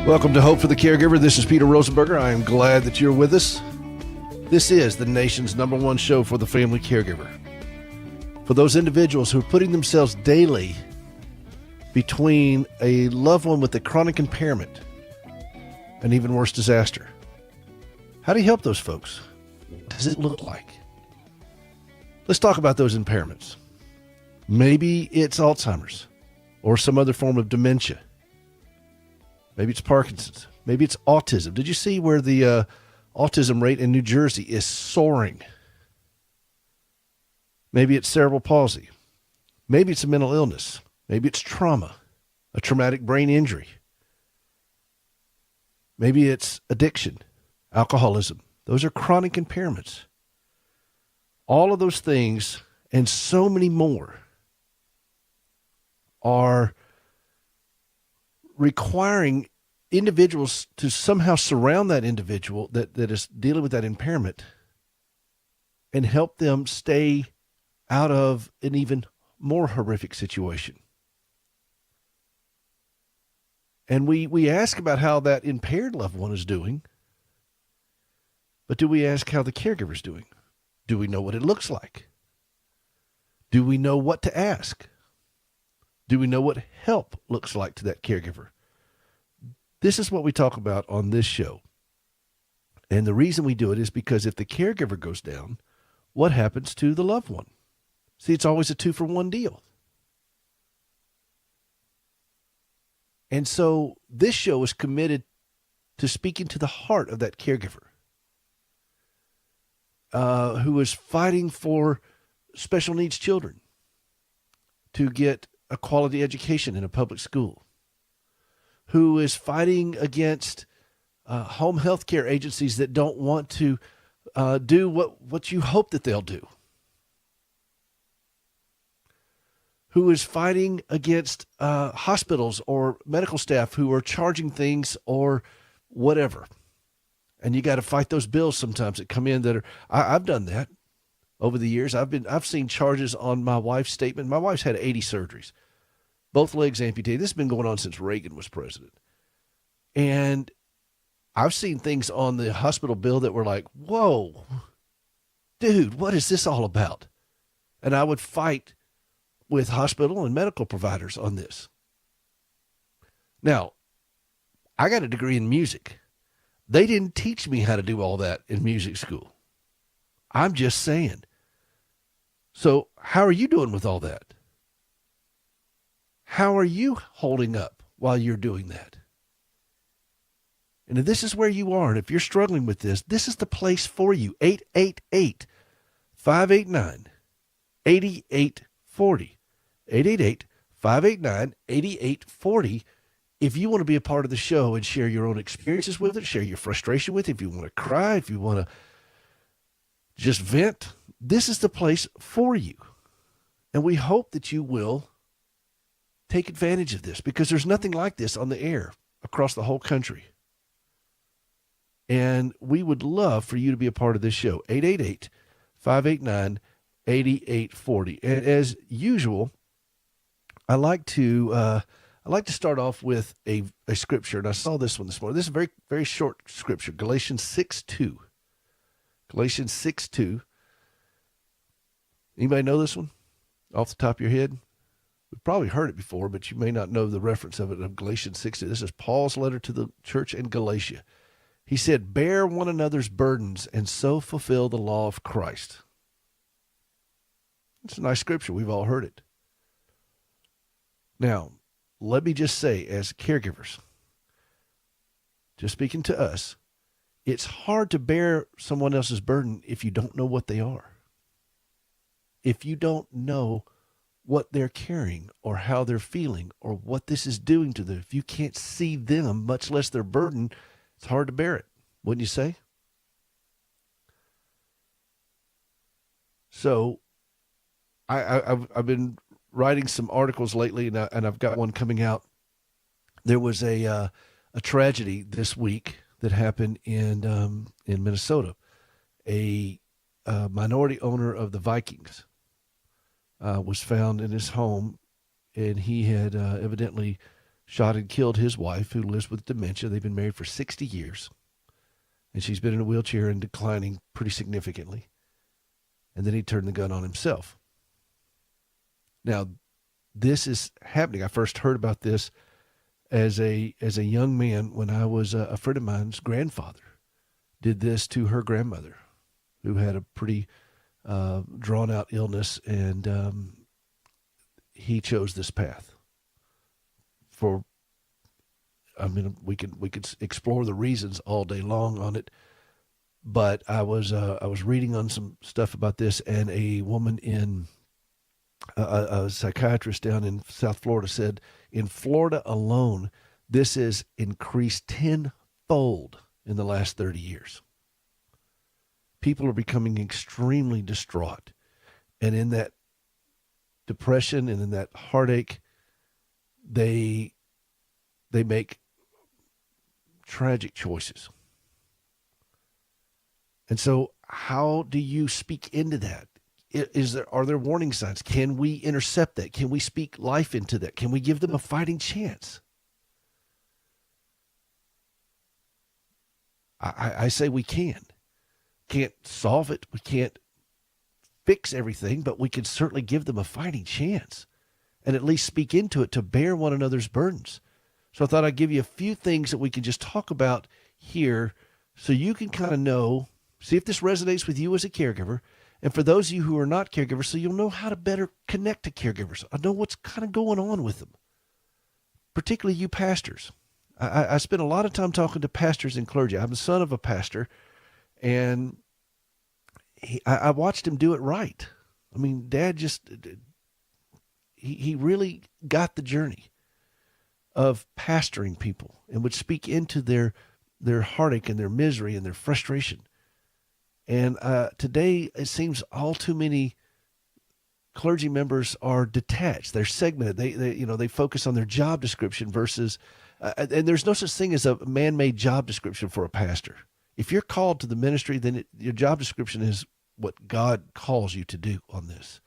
Welcome to Hope for the Caregiver. This is Peter Rosenberger. I am glad that you're with us. This is the nation's #1 show for the family caregiver. For those individuals who are putting themselves daily between a loved one with a chronic impairment and even worse disaster. How do you help those folks? What does it look like? Let's talk about those impairments. Maybe it's Alzheimer's or some other form of dementia. Maybe it's Parkinson's. Maybe it's autism. Did you see where the autism rate in New Jersey is soaring? Maybe it's cerebral palsy. Maybe it's a mental illness. Maybe it's trauma, a traumatic brain injury. Maybe it's addiction, alcoholism. Those are chronic impairments. All of those things and so many more are requiring individuals to somehow surround that individual that is dealing with that impairment and help them stay out of an even more horrific situation. And we ask about how that impaired loved one is doing, but do we ask how the caregiver is doing? Do we know what it looks like? Do we know what to ask? Do we know what help looks like to that caregiver? This is what we talk about on this show. And the reason we do it is because if the caregiver goes down, what happens to the loved one? See, it's always a 2-for-1 deal. And so this show is committed to speaking to the heart of that caregiver who is fighting for special needs children to get a quality education in a public school, who is fighting against home health care agencies that don't want to do what you hope that they'll do, who is fighting against hospitals or medical staff who are charging things or whatever. And you got to fight those bills sometimes that come in that are, I've done that over the years. I've seen charges on my wife's statement. My wife's had 80 surgeries, both legs amputated. This has been going on since Reagan was president. And I've seen things on the hospital bill that were like, whoa, dude, what is this all about? And I would fight with hospital and medical providers on this. Now, I got a degree in music. They didn't teach me how to do all that in music school. I'm just saying. So how are you doing with all that? How are you holding up while you're doing that? And if this is where you are, and if you're struggling with this, this is the place for you. 888-589-8840. 888-589-8840. If you want to be a part of the show and share your own experiences with it, share your frustration with it, if you want to cry, if you want to just vent, this is the place for you. And we hope that you will take advantage of this because there's nothing like this on the air across the whole country. And we would love for you to be a part of this show. 888-589-8840. And as usual, I like to start off with a scripture, and I saw this one this morning. This is a very, very short scripture, Galatians 6:2. Galatians 6:2. Anybody know this one off the top of your head? We've probably heard it before, but you may not know the reference of it, of Galatians 6:2. This is Paul's letter to the church in Galatia. He said, bear one another's burdens and so fulfill the law of Christ. It's a nice scripture. We've all heard it. Now, let me just say, as caregivers, just speaking to us, it's hard to bear someone else's burden if you don't know what they are. If you don't know what they're carrying or how they're feeling or what this is doing to them, if you can't see them, much less their burden, it's hard to bear it, wouldn't you say? So I've been writing some articles lately, and I've got one coming out. There was a tragedy this week that happened in Minnesota. A minority owner of the Vikings was found in his home, and he had evidently shot and killed his wife, who lives with dementia. They've been married for 60 years, and she's been in a wheelchair and declining pretty significantly. And then he turned the gun on himself. Now, this is happening. I first heard about this as a young man when I was a friend of mine's grandfather did this to her grandmother, who had a pretty drawn-out illness, and he chose this path. We could explore the reasons all day long on it, but I was reading on some stuff about this, and a woman in a psychiatrist down in South Florida said in Florida alone, this has increased tenfold in the last 30 years. People are becoming extremely distraught, and in that depression and in that heartache, they make tragic choices. And so how do you speak into that? Are there warning signs? Can we intercept that? Can we speak life into that? Can we give them a fighting chance? I say we can. Can't solve it. We can't fix everything, but we can certainly give them a fighting chance and at least speak into it to bear one another's burdens. So I thought I'd give you a few things that we can just talk about here so you can kind of know, see if this resonates with you as a caregiver. And for those of you who are not caregivers, so you'll know how to better connect to caregivers. I know what's kind of going on with them, particularly you pastors. I spend a lot of time talking to pastors and clergy. I'm the son of a pastor, and I watched him do it right. I mean, Dad he really got the journey of pastoring people and would speak into their heartache and their misery and their frustration. And today, it seems all too many clergy members are detached. They're segmented. They focus on their job description versus, and there's no such thing as a man-made job description for a pastor. If you're called to the ministry, then your job description is what God calls you to do on this.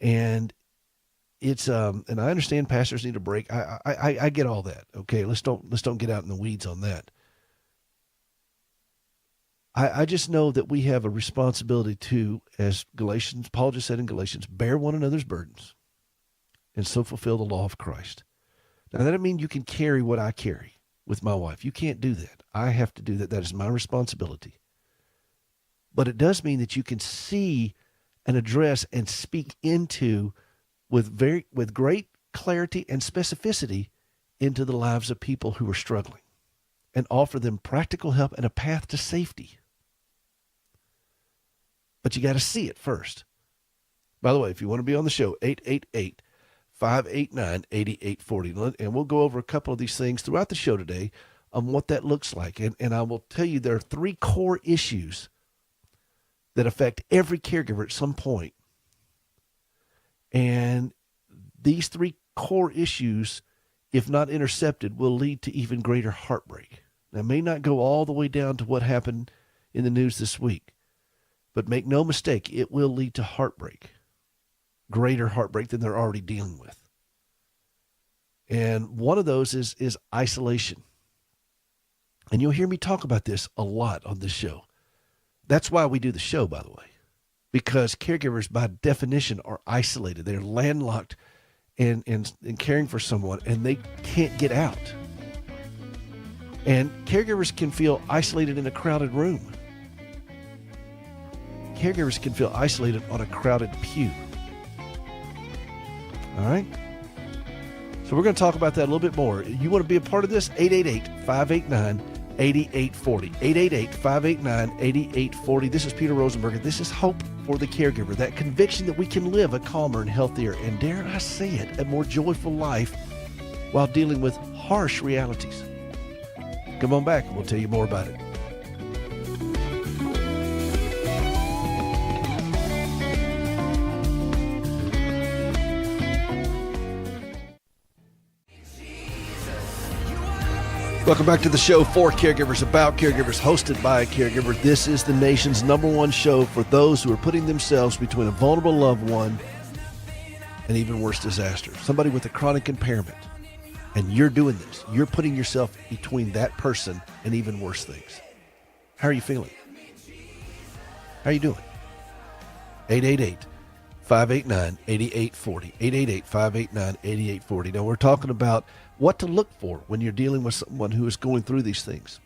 And it's and I understand pastors need a break. I get all that. Okay, let's don't get out in the weeds on that. I just know that we have a responsibility to, as Paul just said in Galatians, bear one another's burdens and so fulfill the law of Christ. Now, that doesn't mean you can carry what I carry with my wife. You can't do that. I have to do that. That is my responsibility. But it does mean that you can see and address and speak into with great clarity and specificity into the lives of people who are struggling and offer them practical help and a path to safety. But you got to see it first. By the way, if you want to be on the show, 888-589-8840. And we'll go over a couple of these things throughout the show today on what that looks like. And I will tell you there are 3 core issues that affect every caregiver at some point. And these 3 core issues, if not intercepted, will lead to even greater heartbreak. Now, it may not go all the way down to what happened in the news this week, but make no mistake, it will lead to heartbreak, greater heartbreak than they're already dealing with. And one of those is isolation. And you'll hear me talk about this a lot on this show. That's why we do the show, by the way, because caregivers, by definition, are isolated. They're landlocked in caring for someone, and they can't get out. And caregivers can feel isolated in a crowded room. Caregivers can feel isolated on a crowded pew. All right? So we're going to talk about that a little bit more. You want to be a part of this? 888-589-8840. 888-589-8840. This is Peter Rosenberger. This is Hope for the Caregiver, that conviction that we can live a calmer and healthier, and dare I say it, a more joyful life while dealing with harsh realities. Come on back and we'll tell you more about it. Welcome back to the show for caregivers, about caregivers, hosted by a caregiver. This is the nation's #1 show for those who are putting themselves between a vulnerable loved one and even worse disaster. Somebody with a chronic impairment. And you're doing this. You're putting yourself between that person and even worse things. How are you feeling? How are you doing? 888-589-8840. 888-589-8840. Now, we're talking about what to look for when you're dealing with someone who is going through these things.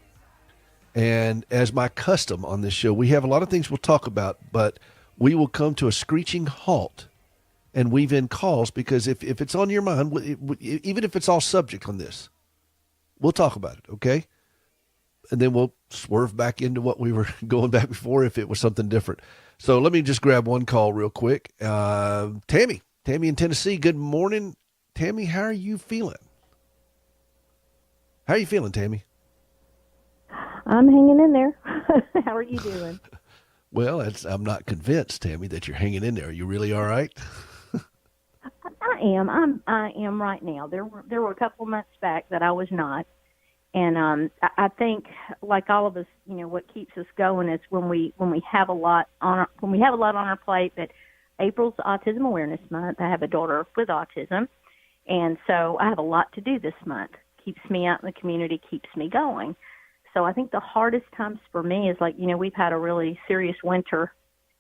And as my custom on this show, we have a lot of things we'll talk about, but we will come to a screeching halt and weave in calls, because if it's on your mind, even if it's all subject on this, we'll talk about it, okay? And then we'll swerve back into what we were going back before if it was something different. So let me just grab one call real quick. Tammy in Tennessee, good morning. Tammy, how are you feeling? How are you feeling, Tammy? I'm hanging in there. How are you doing? Well, I'm not convinced, Tammy, that you're hanging in there. Are you really all right? I am. I am right now. There were a couple months back that I was not, and I think, like all of us, what keeps us going is when we have a lot on our plate. That April's Autism Awareness Month. I have a daughter with autism, and so I have a lot to do this month. Keeps me out in the community, keeps me going. So I think the hardest times for me is we've had a really serious winter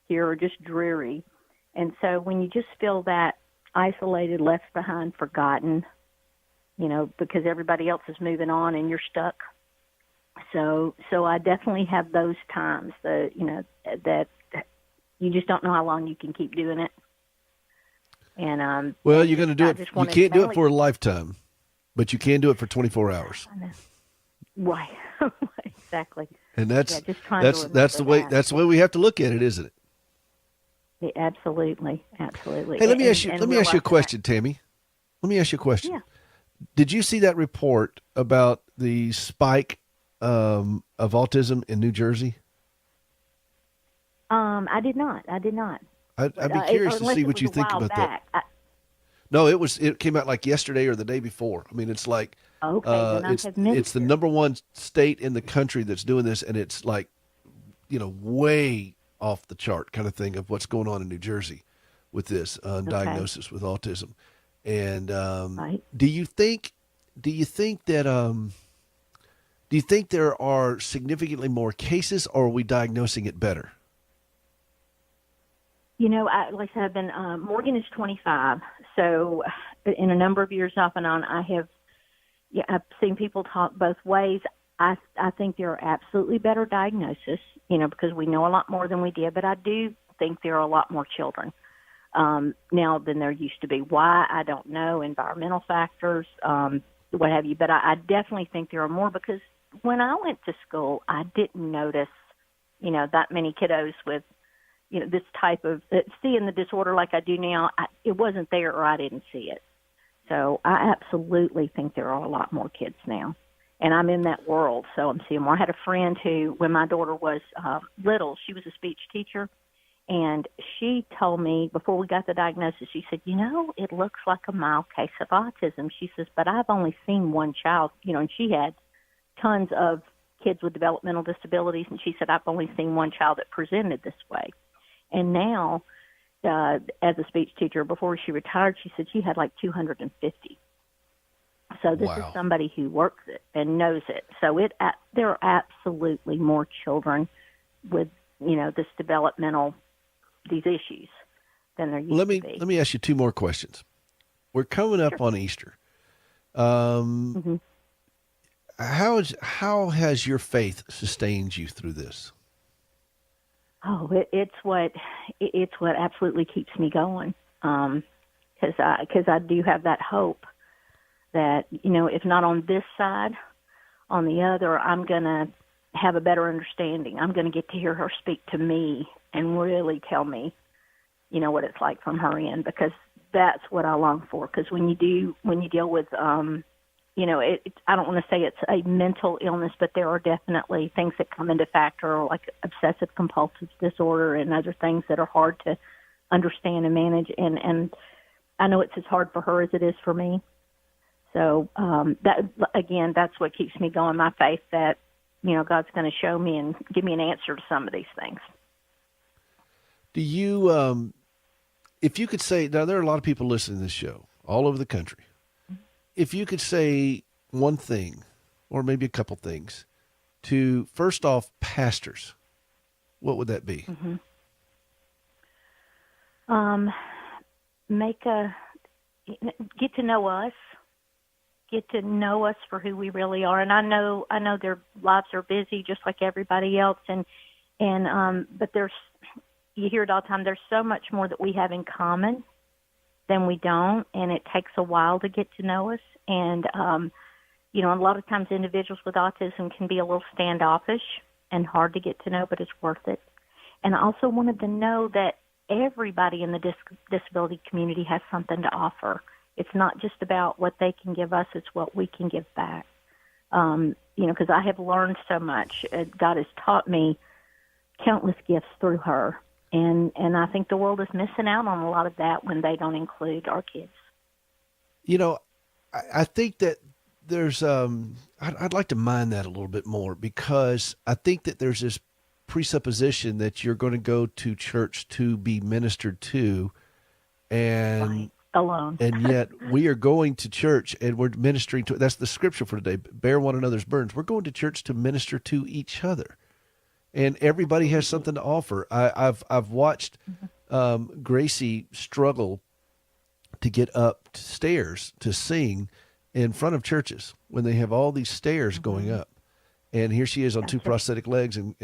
here, just dreary. And so when you just feel that isolated, left behind, forgotten, because everybody else is moving on and you're stuck. So I definitely have those times that you just don't know how long you can keep doing it. And well, you're going to do it. You can't do it for a lifetime, but you can do it for 24 hours. Right. Exactly. And that's the way that. We have to look at it, isn't it? Yeah, absolutely. Hey, let me ask you a question, Tammy. Let me ask you a question. Yeah. Did you see that report about the spike of autism in New Jersey? I did not. I'd be curious to see what you think about that. No, it came out like yesterday or the day before. I mean, it's like it's the number one state in the country that's doing this, and it's like, way off the chart kind of thing of what's going on in New Jersey with this diagnosis with autism. And right. do you think there are significantly more cases, or are we diagnosing it better? Like I said, Morgan is 25, so in a number of years off and on, I've seen people talk both ways. I think there are absolutely better diagnoses, because we know a lot more than we did, but I do think there are a lot more children now than there used to be. Why? I don't know, environmental factors, what have you, but I definitely think there are more, because when I went to school, I didn't notice, that many kiddos with this type of seeing the disorder like I do now. It wasn't there, or I didn't see it. So I absolutely think there are a lot more kids now, and I'm in that world, so I'm seeing more. I had a friend who, when my daughter was little, she was a speech teacher, and she told me before we got the diagnosis, she said, it looks like a mild case of autism. She says, but I've only seen one child, and she had tons of kids with developmental disabilities, and she said, I've only seen one child that presented this way. And now, as a speech teacher, before she retired, she said she had like 250. So this is somebody who works it and knows it. So there are absolutely more children with, this developmental, these issues than there used to be. Let me ask you two more questions. We're coming up on Easter. How has your faith sustained you through this? Oh, it's what absolutely keeps me going. Because I do have that hope that, if not on this side, on the other, I'm going to have a better understanding. I'm going to get to hear her speak to me and really tell me, what it's like from her end, because that's what I long for. Because when you deal with, I don't want to say it's a mental illness, but there are definitely things that come into factor, like obsessive compulsive disorder and other things that are hard to understand and manage. And I know it's as hard for her as it is for me. So that's what keeps me going, my faith that, God's going to show me and give me an answer to some of these things. Do you, if you could say, now there are a lot of people listening to this show all over the country. if you could say one thing, or maybe a couple things, to first off pastors, what would that be? Mm-hmm. Get to know us. Get to know us for who we really are. And I know their lives are busy just like everybody else. But you hear it all the time. There's so much more that we have in common than we don't, and it takes a while to get to know us. And a lot of times individuals with autism can be a little standoffish and hard to get to know, but it's worth it. And I also wanted to know that everybody in the disability community has something to offer. It's not just about what they can give us, it's what we can give back. Because I have learned so much. God has taught me countless gifts through her. And I think the world is missing out on a lot of that when they don't include our kids. I think that there's, I'd like to mine that a little bit more, because I think that there's this presupposition that you're going to go to church to be ministered to, and right. Alone. And yet we are going to church and we're ministering to, that's the scripture for today, bear one another's burdens. We're going to church to minister to each other, and everybody has something to offer. I've watched Gracie struggle to get upstairs to sing in front of churches when they have all these stairs going up. And here she is on two prosthetic legs, and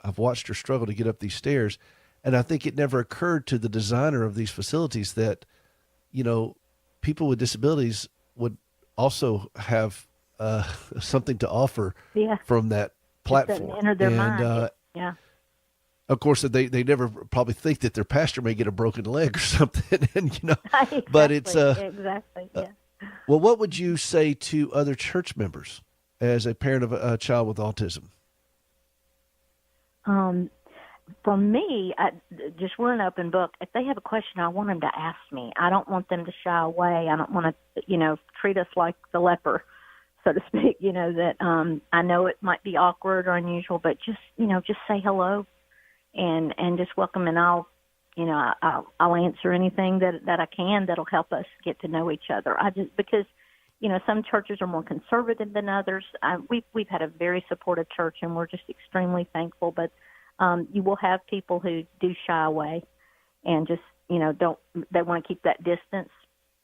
I've watched her struggle to get up these stairs. And I think it never occurred to the designer of these facilities that, people with disabilities would also have something to offer from that platform. Enter their mind. Of course, they never probably think that their pastor may get a broken leg or something, and exactly, but it's exactly. Yeah. Well, what would you say to other church members as a parent of a child with autism? For me, we're an open book. If they have a question, I want them to ask me. I don't want them to shy away. I don't want to, treat us like the leper, so to speak. That I know it might be awkward or unusual, but just say hello, and just welcome. And I'll answer anything that I can that'll help us get to know each other. Because some churches are more conservative than others. We've had a very supportive church, and we're just extremely thankful. But you will have people who do shy away and just, they want to keep that distance.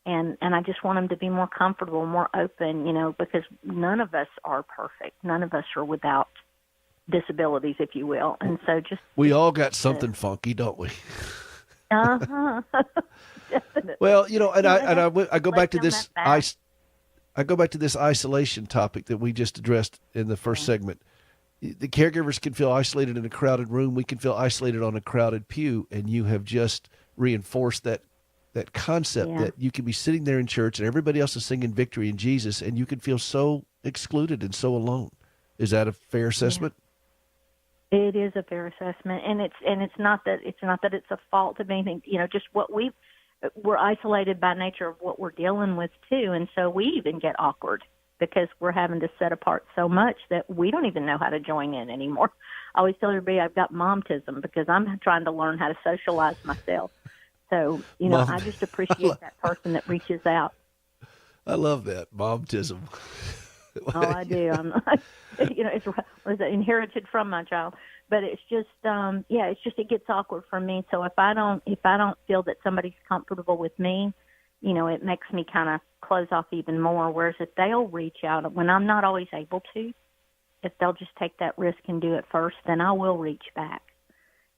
And I just want them to be more comfortable, more open, because none of us are perfect. None of us are without disabilities, if you will. And so we all got something funky, don't we? Uh-huh. Definitely. Well, I go back to this I go back to this isolation topic that we just addressed in the first segment. The caregivers can feel isolated in a crowded room. We can feel isolated on a crowded pew, and you have just reinforced that concept that you can be sitting there in church and everybody else is singing victory in Jesus, and you can feel so excluded and so alone. Is that a fair assessment? Yeah. It is a fair assessment, and it's not that it's a fault of anything. Just what we're isolated by nature of what we're dealing with too, and so we even get awkward because we're having to set apart so much that we don't even know how to join in anymore. I always tell everybody I've got momtism because I'm trying to learn how to socialize myself. So, I just appreciate that person that reaches out. I love that, momtism. Oh, I do. It's inherited from my child. But it's just, it gets awkward for me. So if I don't feel that somebody's comfortable with me, it makes me kind of close off even more. Whereas if they'll reach out when I'm not always able to, if they'll just take that risk and do it first, then I will reach back.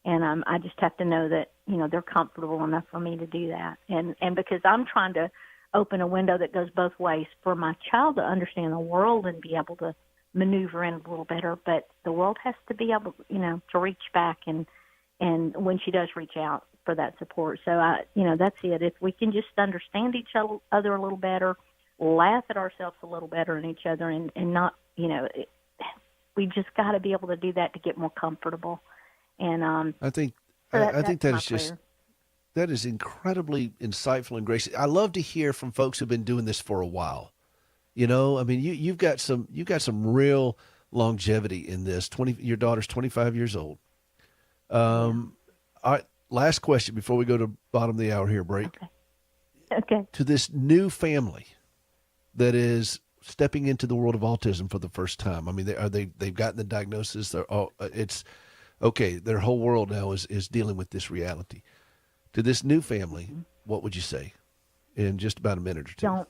And I just have to know that, they're comfortable enough for me to do that. And because I'm trying to open a window that goes both ways for my child to understand the world and be able to maneuver in a little better, but the world has to be able, to reach back and when she does reach out for that support. So that's it. If we can just understand each other a little better, laugh at ourselves a little better and each other, and not, we just got to be able to do that to get more comfortable. And I think that is just prayer. That is incredibly insightful and gracious. I love to hear from folks who've been doing this for a while. You've got some real longevity in this. Your daughter's 25 years old. All right, last question before we go to bottom of the hour here, break. Okay. To this new family, that is stepping into the world of autism for the first time? I mean, they've gotten the diagnosis. It's okay. Their whole world now is dealing with this reality. To this new family, what would you say in just about a minute or two?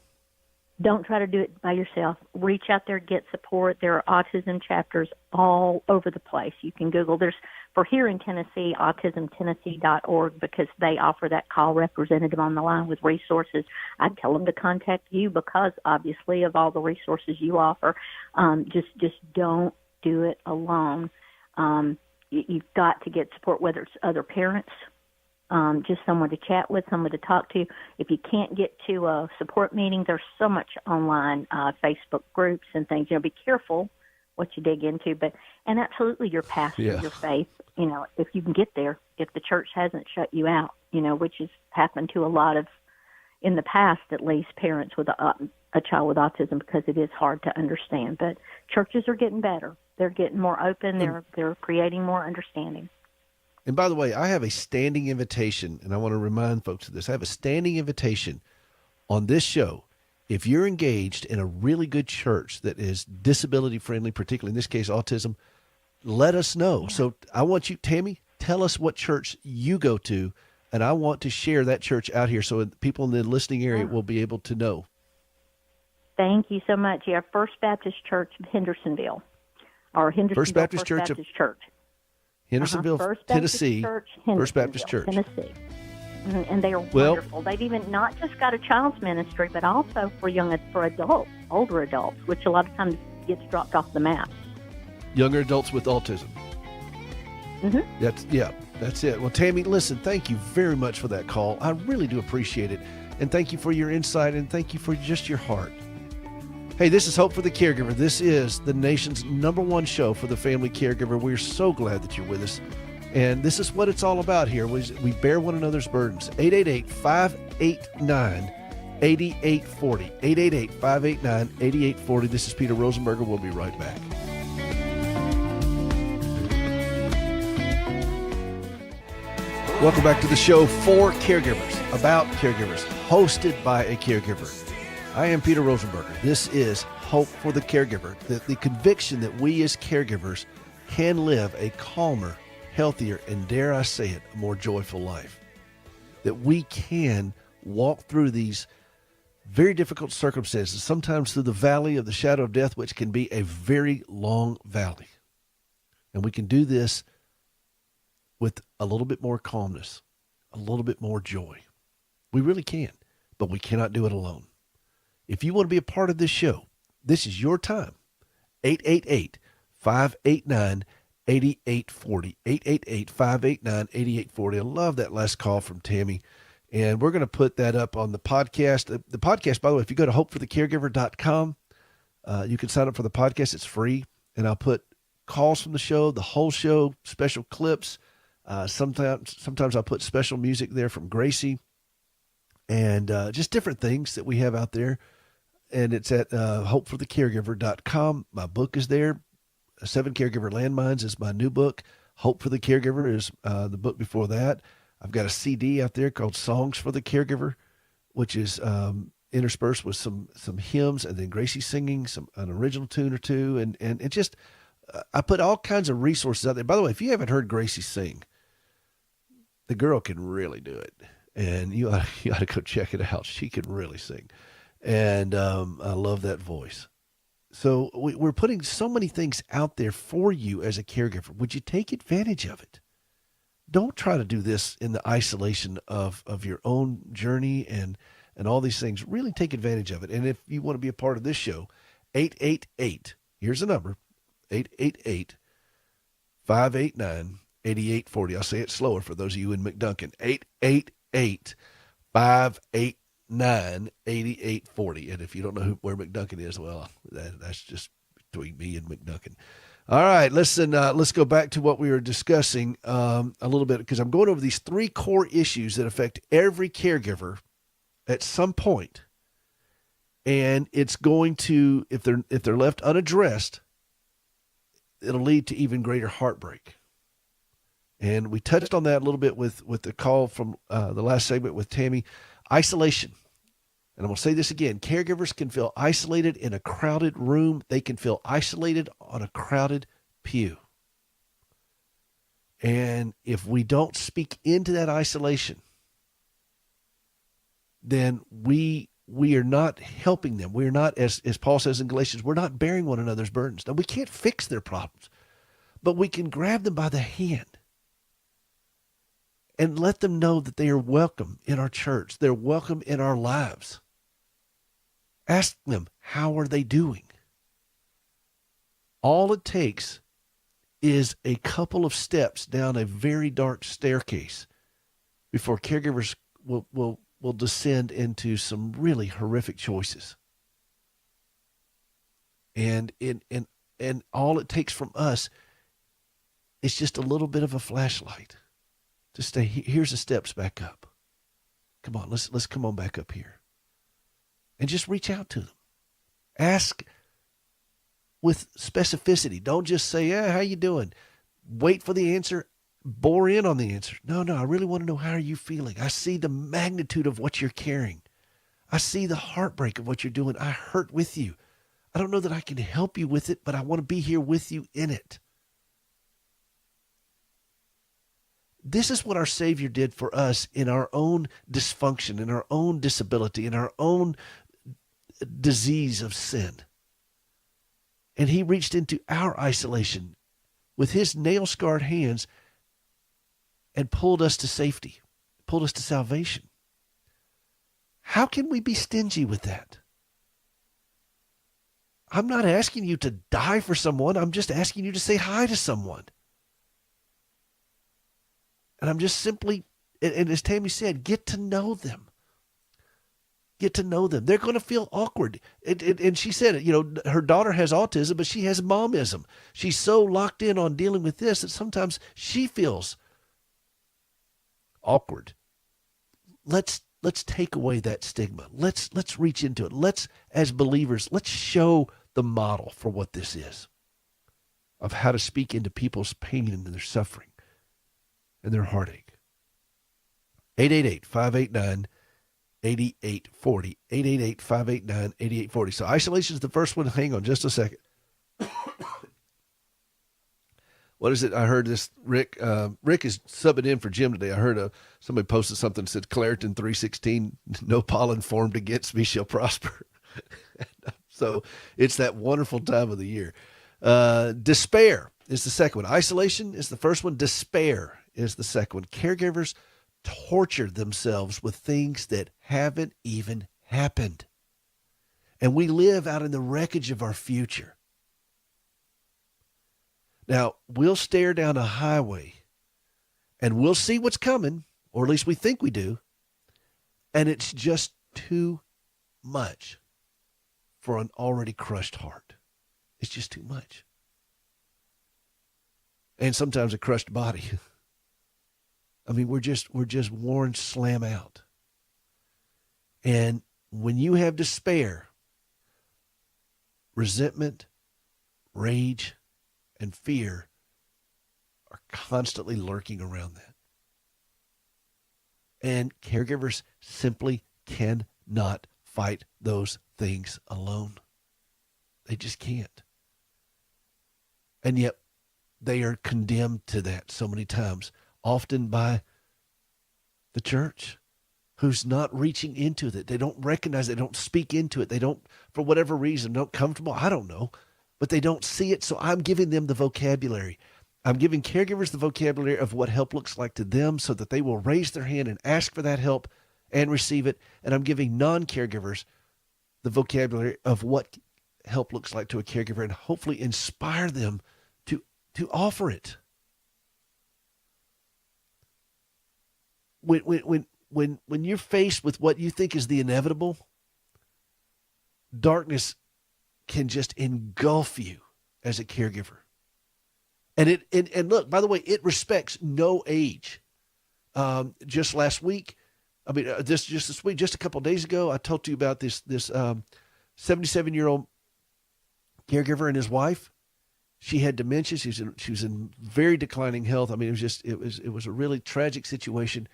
Don't try to do it by yourself. Reach out there, get support. There are autism chapters all over the place. You can Google. There's, for here in Tennessee, autismtennessee.org, because they offer that call representative on the line with resources. I'd tell them to contact you because, obviously, of all the resources you offer. Just don't do it alone. You've got to get support, whether it's other parents, just someone to chat with, someone to talk to. If you can't get to a support meeting, there's so much online Facebook groups and things. Be careful what you dig into, and absolutely your pastor, your faith. If you can get there, if the church hasn't shut you out, which has happened to a lot of, in the past at least, parents with a child with autism, because it is hard to understand. But churches are getting better. They're getting more open. They're creating more understanding. And by the way, I have a standing invitation, and I want to remind folks of this. I have a standing invitation on this show. If you're engaged in a really good church that is disability friendly, particularly in this case, autism, let us know. Yeah. So I want you, Tammy, tell us what church you go to, and I want to share that church out here so people in the listening area will be able to know. Thank you so much. Yeah, First Baptist Church of Hendersonville, or Hendersonville First Baptist Church. Hendersonville, Tennessee, First Baptist Church. Tennessee. And they are wonderful. They've even not just got a child's ministry, but also for adults, older adults, which a lot of times gets dropped off the map. Younger adults with autism. Mm-hmm. That's it. Well, Tammy, listen, thank you very much for that call. I really do appreciate it. And thank you for your insight, and thank you for just your heart. Hey, this is Hope for the Caregiver. This is the nation's #1 show for the family caregiver. We're so glad that you're with us. And this is what it's all about here. We bear one another's burdens. 888-589-8840. 888-589-8840. This is Peter Rosenberger. We'll be right back. Welcome back to the show for caregivers, about caregivers, hosted by a caregiver. I am Peter Rosenberger. This is Hope for the Caregiver, the conviction that we as caregivers can live a calmer, healthier, and dare I say it, a more joyful life. That we can walk through these very difficult circumstances, sometimes through the valley of the shadow of death, which can be a very long valley. And we can do this with a little bit more calmness, a little bit more joy. We really can, but we cannot do it alone. If you want to be a part of this show, this is your time. 888-589-8840. 888-589-8840. I love that last call from Tammy. And we're going to put that up on the podcast. The podcast, by the way, if you go to hopeforthecaregiver.com, you can sign up for the podcast. It's free. And I'll put calls from the show, the whole show, special clips. Sometimes I'll put special music there from Gracie, and just different things that we have out there. And it's at hopeforthecaregiver.com. My book is there. 7 Caregiver Landmines is my new book. Hope for the Caregiver is the book before that. I've got a CD out there called Songs for the Caregiver, which is interspersed with some hymns, and then Gracie singing an original tune or two. And it just, I put all kinds of resources out there. By the way, if you haven't heard Gracie sing, the girl can really do it. And you ought to go check it out. She can really sing. And I love that voice. So we're putting so many things out there for you as a caregiver. Would you take advantage of it? Don't try to do this in the isolation of your own journey and all these things. Really take advantage of it. And if you want to be a part of this show, 888, here's the number, 888-589-8840. I'll say it slower for those of you in McDuncan. 888-589-8840. And if you don't know where McDuncan is, well, that's just between me and McDuncan. All right, listen, let's go back to what we were discussing a little bit, because I'm going over these 3 core issues that affect every caregiver at some point. And it's going to, if they're left unaddressed, it'll lead to even greater heartbreak. And we touched on that a little bit with the call from the last segment with Tammy. Isolation. And I'm going to say this again. Caregivers can feel isolated in a crowded room. They can feel isolated on a crowded pew. And if we don't speak into that isolation, then we are not helping them. We're not, as Paul says in Galatians, we're not bearing one another's burdens. Now, we can't fix their problems, but we can grab them by the hand and let them know that they are welcome in our church. They're welcome in our lives. Ask them, how are they doing? All it takes is a couple of steps down a very dark staircase before caregivers will descend into some really horrific choices. And all it takes from us is just a little bit of a flashlight to say, here's the steps back up. Come on, let's come on back up here. And just reach out to them. Ask with specificity. Don't just say, yeah, how you doing? Wait for the answer. Bore in on the answer. No, I really want to know, how are you feeling? I see the magnitude of what you're carrying. I see the heartbreak of what you're doing. I hurt with you. I don't know that I can help you with it, but I want to be here with you in it. This is what our Savior did for us in our own dysfunction, in our own disability, in our own disease of sin. And he reached into our isolation with his nail-scarred hands and pulled us to safety, pulled us to salvation. How can we be stingy with that? I'm not asking you to die for someone. I'm just asking you to say hi to someone. And I'm just simply, and as Tammy said, get to know them. Get to know them. They're going to feel awkward. And she said it, her daughter has autism, but she has momism. She's so locked in on dealing with this that sometimes she feels awkward. Let's take away that stigma. Let's reach into it. Let's, as believers, let's show the model for what this is, of how to speak into people's pain and their suffering and their heartache. 888-589-8840. 888-589-8840. So isolation is the first one. Hang on just a second. What is it? I heard this, Rick. Rick is subbing in for Jim today. I heard somebody posted something that said, Claritin 3:16, no pollen formed against me shall prosper. So it's that wonderful time of the year. Despair is the second one. Isolation is the first one. Despair is the second one. Caregivers torture themselves with things that haven't even happened. And we live out in the wreckage of our future. Now, we'll stare down a highway and we'll see what's coming, or at least we think we do, and it's just too much for an already crushed heart. It's just too much. And sometimes a crushed body. I mean, we're just worn slam out. And when you have despair, resentment, rage, and fear are constantly lurking around that. And caregivers simply cannot fight those things alone. They just can't. And yet they are condemned to that so many times, often by the church, who's not reaching into it. They don't recognize it. They don't speak into it. They don't, for whatever reason, don't comfortable. I don't know. But they don't see it, so I'm giving them the vocabulary. I'm giving caregivers the vocabulary of what help looks like to them so that they will raise their hand and ask for that help and receive it. And I'm giving non-caregivers the vocabulary of what help looks like to a caregiver and hopefully inspire them to offer it. When you're faced with what you think is the inevitable, darkness can just engulf you as a caregiver. And look, by the way, it respects no age. Just last week, this week, just a couple of days ago, I told you about this 77-year-old caregiver and his wife. She had dementia. She was in very declining health. I mean, it was a really tragic situation.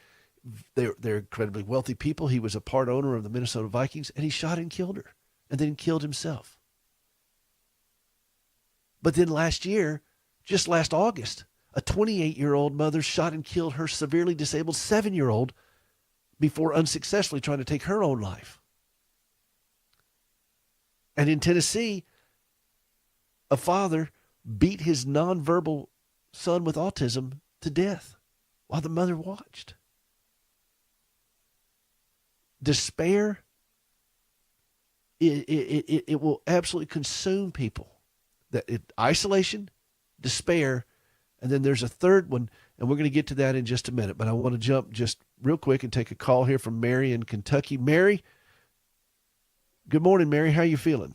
they're incredibly wealthy people. He was a part owner of the Minnesota Vikings, and he shot and killed her, and then killed himself. But then just last August, a 28-year-old mother shot and killed her severely disabled 7-year-old before unsuccessfully trying to take her own life. And in Tennessee, a father beat his nonverbal son with autism to death while the mother watched. Despair, it will absolutely consume people. Isolation, despair, and then there's a third one, and we're going to get to that in just a minute. But I want to jump just real quick and take a call here from Mary in Kentucky. Mary, good morning, Mary. How are you feeling?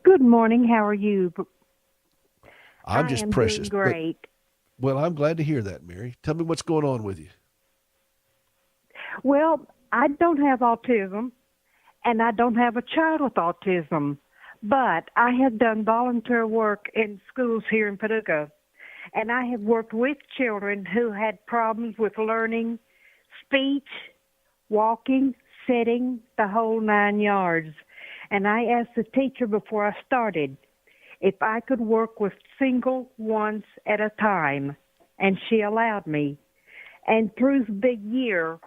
Good morning. How are you? I'm just precious. Doing great. Well, I'm glad to hear that, Mary. Tell me what's going on with you. Well, I don't have autism, and I don't have a child with autism, but I have done volunteer work in schools here in Paducah, and I have worked with children who had problems with learning, speech, walking, sitting, the whole 9 yards. And I asked the teacher before I started if I could work with single ones at a time, and she allowed me. And through the big year,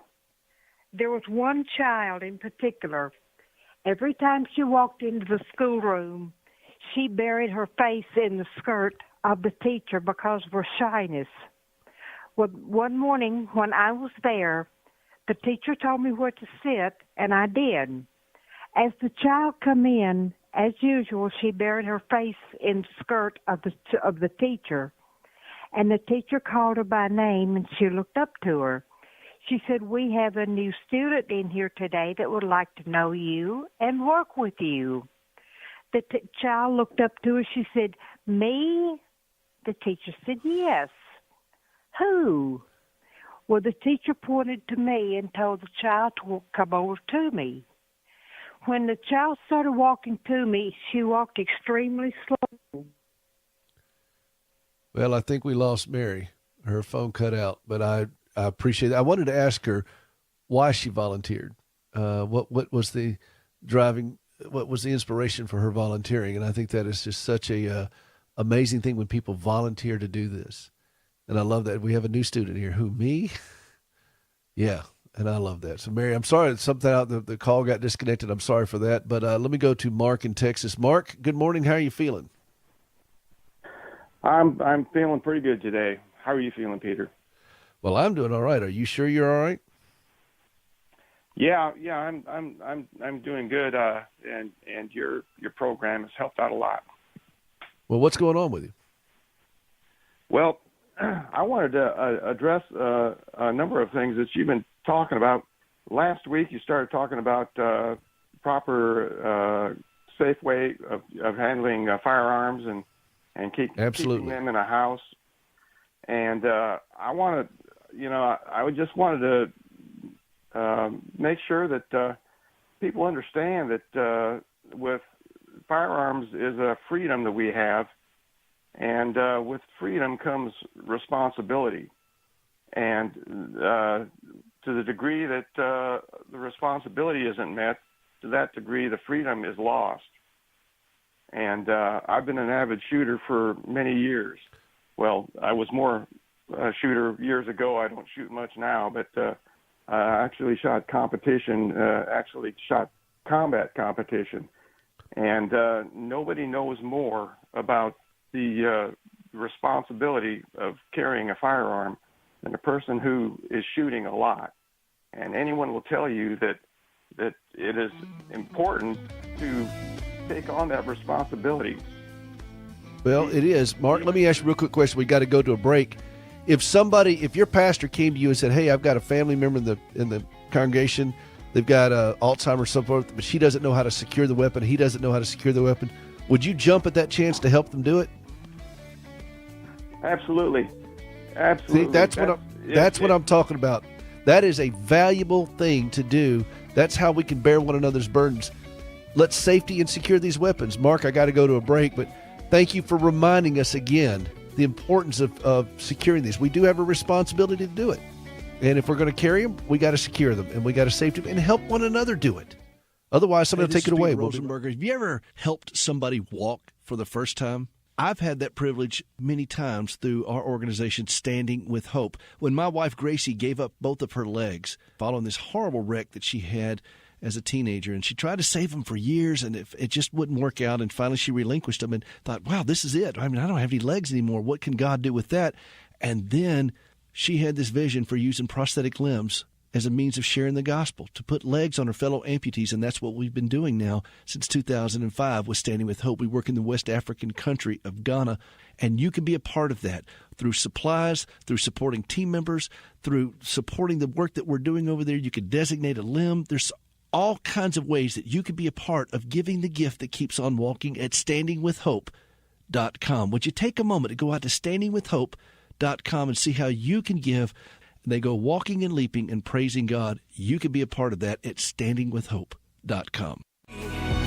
there was one child in particular. Every time she walked into the schoolroom, she buried her face in the skirt of the teacher because of her shyness. Well, one morning when I was there, the teacher told me where to sit, and I did. As the child come in, as usual, she buried her face in the skirt of the teacher, and the teacher called her by name, and she looked up to her. She said, "We have a new student in here today that would like to know you and work with you." The child looked up to her. She said, "Me?" The teacher said, "Yes." "Who?" Well, the teacher pointed to me and told the child to come over to me. When the child started walking to me, she walked extremely slow. Well, I think we lost Mary. Her phone cut out, but I appreciate it. I wanted to ask her why she volunteered. What was the inspiration for her volunteering? And I think that is just such a amazing thing when people volunteer to do this. And I love that. We have a new student here. Who, me? Yeah, and I love that. So, Mary, I'm sorry that something out the call got disconnected. I'm sorry for that. But let me go to Mark in Texas. Mark, good morning. How are you feeling? I'm feeling pretty good today. How are you feeling, Peter? Well, I'm doing all right. Are you sure you're all right? Yeah, I'm doing good. And your program has helped out a lot. Well, what's going on with you? Well, I wanted to address a number of things that you've been talking about. Last week, you started talking about proper, safe way of handling firearms and keeping them in a house. And I just wanted to make sure that people understand that with firearms is a freedom that we have, and with freedom comes responsibility. And to the degree that the responsibility isn't met, to that degree the freedom is lost. And I've been an avid shooter for many years. Well, I was more a shooter years ago. I don't shoot much now, but I actually shot combat competition. And nobody knows more about the responsibility of carrying a firearm than a person who is shooting a lot. And anyone will tell you that it is important to take on that responsibility. Well, it is. Mark, let me ask you a real quick question. We got to go to a break. If your pastor came to you and said, "Hey, I've got a family member in the congregation, they've got Alzheimer's, so forth, but she doesn't know how to secure the weapon, he doesn't know how to secure the weapon," would you jump at that chance to help them do it? Absolutely. See, that's what I'm talking about. That is a valuable thing to do. That's how we can bear one another's burdens. Let's safety and secure these weapons. Mark, I got to go to a break, but thank you for reminding us again the importance of securing these. We do have a responsibility to do it. And if we're going to carry them, we got to secure them, and we got to safety them and help one another do it. Otherwise, somebody will take it away. Rosenberger, have you ever helped somebody walk for the first time? I've had that privilege many times through our organization, Standing with Hope. When my wife, Gracie, gave up both of her legs following this horrible wreck that she had as a teenager, and she tried to save them for years, and it just wouldn't work out, and finally she relinquished them and thought, wow, this is it. I mean, I don't have any legs anymore. What can God do with that? And then she had this vision for using prosthetic limbs as a means of sharing the gospel, to put legs on her fellow amputees, and that's what we've been doing now since 2005 with Standing with Hope. We work in the West African country of Ghana, and you can be a part of that through supplies, through supporting team members, through supporting the work that we're doing over there. You could designate a limb. There's all kinds of ways that you could be a part of giving the gift that keeps on walking at standingwithhope.com. Would you take a moment to go out to standingwithhope.com and see how you can give? They go walking and leaping and praising God. You can be a part of that at standingwithhope.com.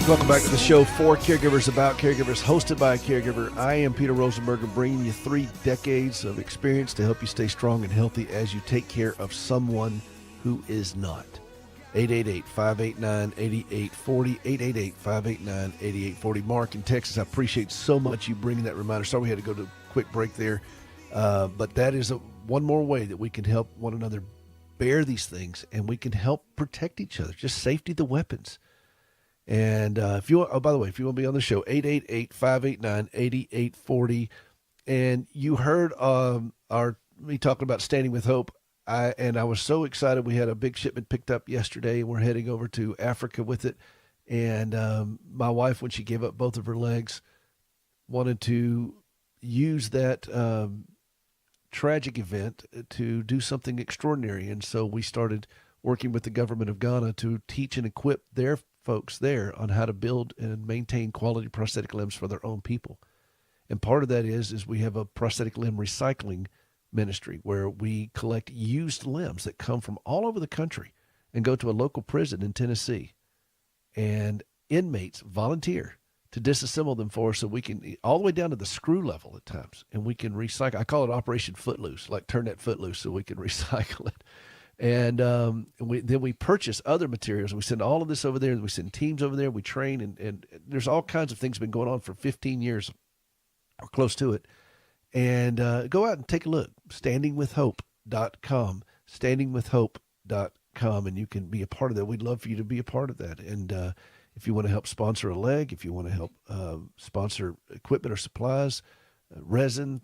Welcome back to the show, For Caregivers, About Caregivers, hosted by a caregiver. I am Peter Rosenberger, bringing you 3 decades of experience to help you stay strong and healthy as you take care of someone who is not. 888-589-8840, 888-589-8840. Mark in Texas, I appreciate so much you bringing that reminder. Sorry we had to go to a quick break there, but that is one more way that we can help one another bear these things, and we can help protect each other. Just safety the weapons. And if you want, by the way, if you want to be on the show, 888-589-8840. And you heard me talking about Standing with Hope. I was so excited. We had a big shipment picked up yesterday, and we're heading over to Africa with it. And my wife, when she gave up both of her legs, wanted to use that tragic event to do something extraordinary. And so we started working with the government of Ghana to teach and equip their folks there on how to build and maintain quality prosthetic limbs for their own people. And part of that is we have a prosthetic limb recycling ministry where we collect used limbs that come from all over the country and go to a local prison in Tennessee. And inmates volunteer to disassemble them for us so we can, all the way down to the screw level at times, and we can recycle. I call it Operation Footloose, like turn that footloose so we can recycle it. And then we purchase other materials. We send all of this over there, and we send teams over there. We train, and there's all kinds of things been going on for 15 years or close to it. And go out and take a look, standingwithhope.com, standingwithhope.com, and you can be a part of that. We'd love for you to be a part of that. And if you want to help sponsor a leg, if you want to help sponsor equipment or supplies, resin,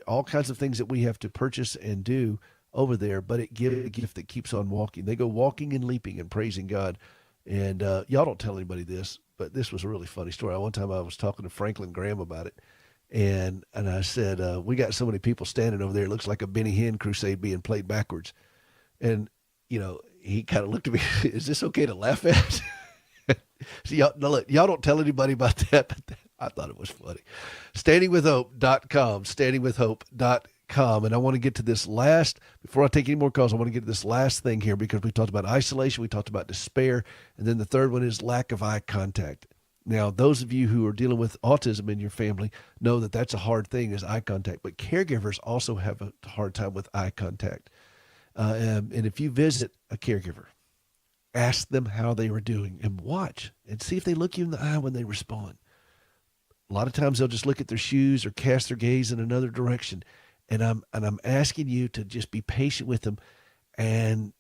all kinds of things that we have to purchase and do over there, but it gives a gift that keeps on walking. They go walking and leaping and praising God. And y'all don't tell anybody this, but this was a really funny story. One time I was talking to Franklin Graham about it, and I said, we got so many people standing over there, it looks like a Benny Hinn crusade being played backwards. And, he kind of looked at me, is this okay to laugh at? So y'all don't tell anybody about that, but I thought it was funny. Standingwithhope.com, standingwithhope.com. And I want to get to this before I take any more calls, I want to get to this last thing here, because we talked about isolation, we talked about despair, and then the third one is lack of eye contact. Now, those of you who are dealing with autism in your family know that that's a hard thing, is eye contact, but caregivers also have a hard time with eye contact. And if you visit a caregiver, ask them how they were doing and watch and see if they look you in the eye when they respond. A lot of times they'll just look at their shoes or cast their gaze in another direction. And I'm asking you to just be patient with them and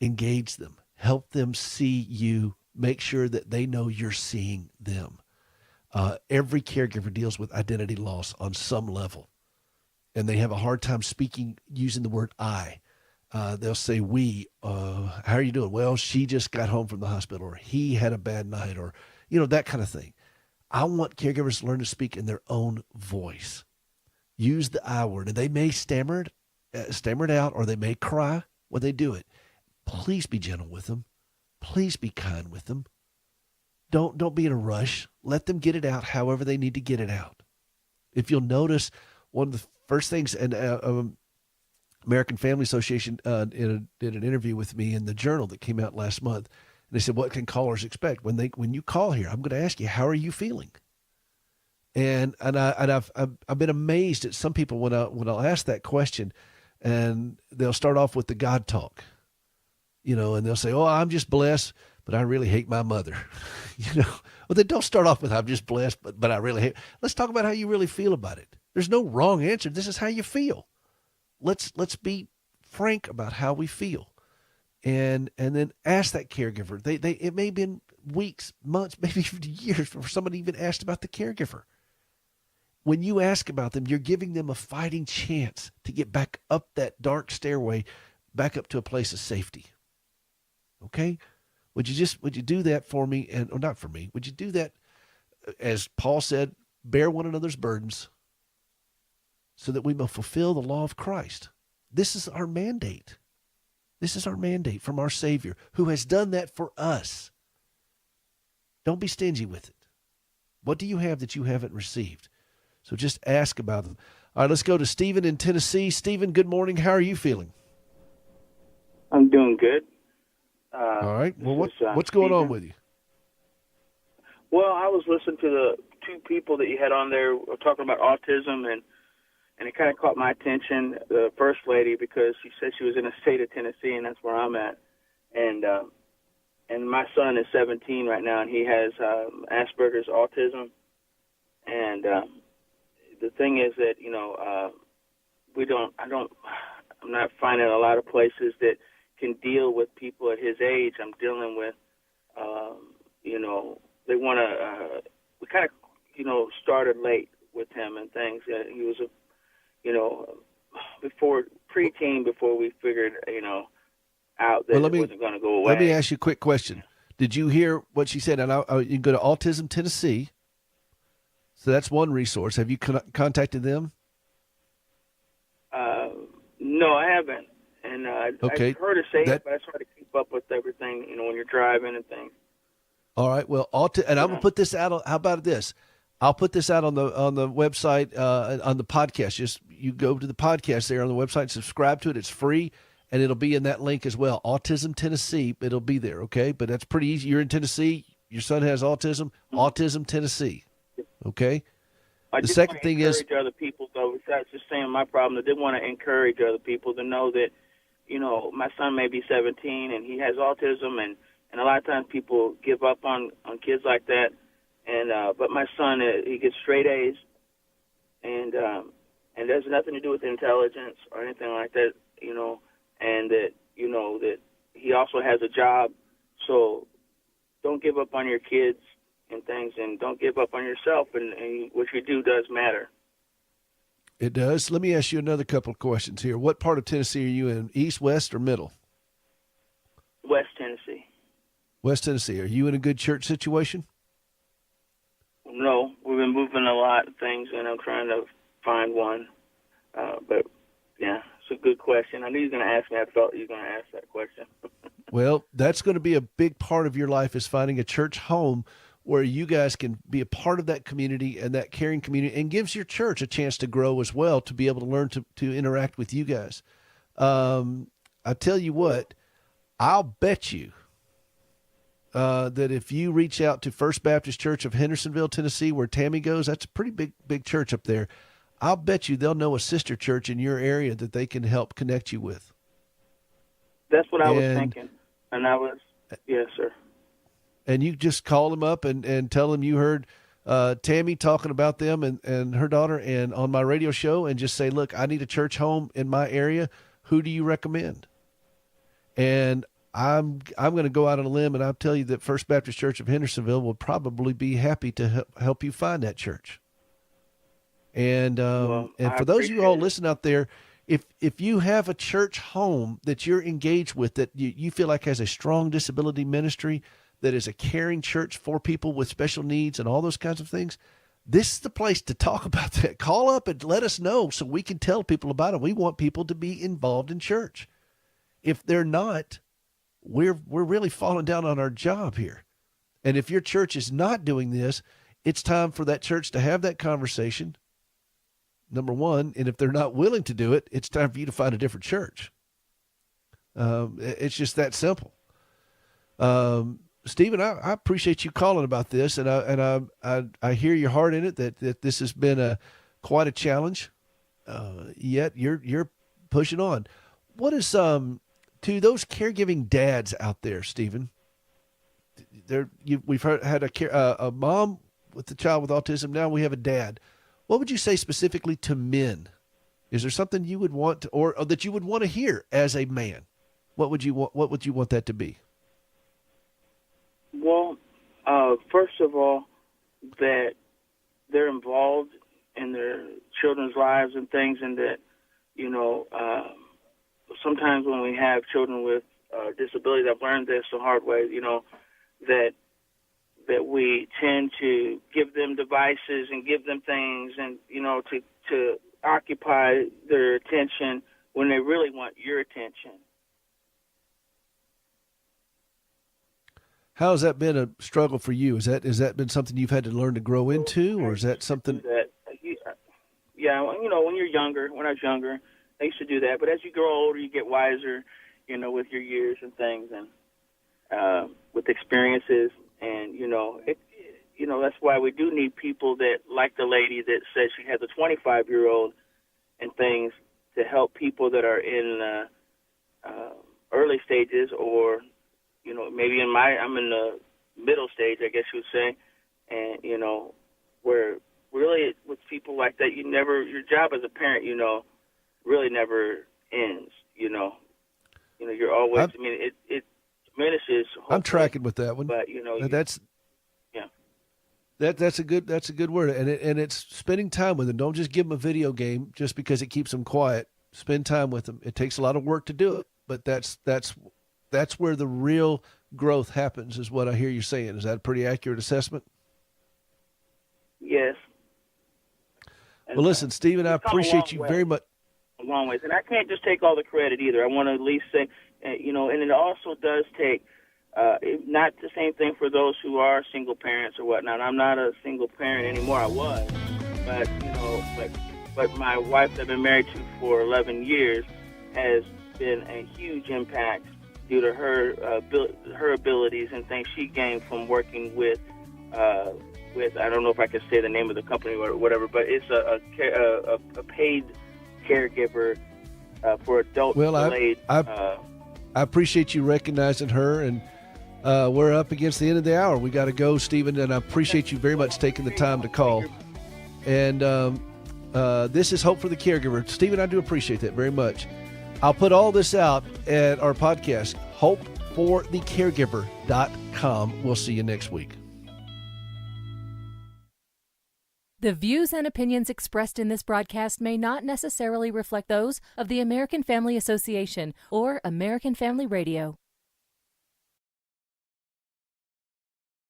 engage them. Help them see you. Make sure that they know you're seeing them. Every caregiver deals with identity loss on some level, and they have a hard time using the word I. They'll say we. How are you doing? Well, she just got home from the hospital, or he had a bad night, or that kind of thing. I want caregivers to learn to speak in their own voice. Use the I word, and they may stammer it out, or they may cry when they do it. Please be gentle with them. Please be kind with them. Don't be in a rush. Let them get it out however they need to get it out. If you'll notice, one of the first things, and American Family Association did an interview with me in the Journal that came out last month. And they said, what can callers expect? When you call here, I'm going to ask you, how are you feeling? And I've been amazed at some people when I'll ask that question, and they'll start off with the God talk, and they'll say, "Oh, I'm just blessed, but I really hate my mother." Well, then don't start off with "I'm just blessed, but I really hate." Let's talk about how you really feel about it. There's no wrong answer. This is how you feel. Let's be frank about how we feel, and then ask that caregiver. It may have been weeks, months, maybe even years before somebody even asked about the caregiver. When you ask about them, you're giving them a fighting chance to get back up that dark stairway, back up to a place of safety. Okay? Would you do that for me? Or not for me. Would you do that, as Paul said, bear one another's burdens so that we may fulfill the law of Christ? This is our mandate. This is our mandate from our Savior, who has done that for us. Don't be stingy with it. What do you have that you haven't received? So just ask about them. All right, let's go to Stephen in Tennessee. Stephen, good morning. How are you feeling? I'm doing good. All right. Well, what's going on with you? Well, I was listening to the two people that you had on there talking about autism, and it kind of caught my attention, the first lady, because she said she was in the state of Tennessee, and that's where I'm at. And my son is 17 right now, and he has Asperger's autism. And the thing is that, I'm not finding a lot of places that can deal with people at his age. I'm dealing with, they want to, we kind of, started late with him and things. He was before preteen, before we figured, out that it wasn't going to go away. Let me ask you a quick question. Did you hear what she said? And you can go to Autism Tennessee. So that's one resource. Have you contacted them? No, I haven't. And okay. I heard her say it, but I try to keep up with everything, when you're driving and things. All right. Well, and I'm going to put this out. How about this? I'll put this out on the website, on the podcast. Just you go to the podcast there on the website, subscribe to it. It's free, and it'll be in that link as well. Autism Tennessee, it'll be there, okay? But that's pretty easy. You're in Tennessee. Your son has autism. Mm-hmm. Autism Tennessee, okay? The second thing is, other people, though, besides just saying my problem, I did want to encourage other people to know that, my son may be 17 and he has autism, and a lot of times people give up on kids like that. And but my son, he gets straight A's, and there's nothing to do with intelligence or anything like that, and that that he also has a job. So don't give up on your kids and things, and don't give up on yourself, and what you do does matter. It does. Let me ask you another couple of questions here. What part of Tennessee are you in, east, west, or middle? West Tennessee. West Tennessee. Are you in a good church situation? No, we've been moving a lot of things, and I'm trying to find one. But, yeah, it's a good question. I knew you were going to ask me. I felt you were going to ask that question. Well, that's going to be a big part of your life, is finding a church home where you guys can be a part of that community and that caring community, and gives your church a chance to grow as well, to be able to learn to interact with you guys. I tell you what, I'll bet you that if you reach out to First Baptist Church of Hendersonville, Tennessee, where Tammy goes, that's a pretty big church up there. I'll bet you they'll know a sister church in your area that they can help connect you with. That's what I was thinking. And I was, yes, sir. And you just call them up and tell them you heard Tammy talking about them and her daughter and on my radio show, and just say, look, I need a church home in my area. Who do you recommend? And I'm going to go out on a limb, and I'll tell you that First Baptist Church of Hendersonville will probably be happy to help you find that church. And for those of you all listening out there, if you have a church home that you're engaged with, that you feel like has a strong disability ministry, that is a caring church for people with special needs and all those kinds of things, this is the place to talk about that. Call up and let us know so we can tell people about it. We want people to be involved in church. If they're not, we're really falling down on our job here. And if your church is not doing this, it's time for that church to have that conversation, number one. And if they're not willing to do it, it's time for you to find a different church. It's just that simple. Stephen, I appreciate you calling about this, and I hear your heart in it, that this has been quite a challenge. Yet you're pushing on. What is to those caregiving dads out there, Stephen? We've had a mom with a child with autism. Now we have a dad. What would you say specifically to men? Is there something you would want to, or that you would want to hear as a man? What would you want that to be? Well, first of all, that they're involved in their children's lives and things, and that, sometimes when we have children with disabilities, I've learned this the hard way, that we tend to give them devices and give them things and, to occupy their attention when they really want your attention. How has that been a struggle for you? Has that been something you've had to learn to grow into, or is that something? Yeah, when you're younger, when I was younger, I used to do that. But as you grow older, you get wiser, with your years and things, and with experiences, and that's why we do need people that, like the lady that says she has a 25-year-old and things, to help people that are in early stages, or maybe I'm in the middle stage, I guess you would say, and where really with people like that, your job as a parent, really never ends. You're always. It diminishes. I'm tracking with that one, but that's. Yeah. That's a good word, and it's spending time with them. Don't just give them a video game just because it keeps them quiet. Spend time with them. It takes a lot of work to do it, but that's where the real growth happens, is what I hear you saying. Is that a pretty accurate assessment? Yes. And, well, listen, Stephen, I appreciate you very much. A long ways, and I can't just take all the credit either. I want to at least say, and it also does take. Not the same thing for those who are single parents or whatnot. I'm not a single parent anymore. I was, but my wife that I've been married to for 11 years has been a huge impact due to her abilities and things she gained from working with I don't know if I can say the name of the company or whatever, but it's a paid caregiver for adult delayed. I appreciate you recognizing her, and we're up against the end of the hour. We got to go, Stephen, and I appreciate you very much taking the time to call. And this is Hope for the Caregiver. Stephen, I do appreciate that very much. I'll put all this out at our podcast, hopeforthecaregiver.com. We'll see you next week. The views and opinions expressed in this broadcast may not necessarily reflect those of the American Family Association or American Family Radio.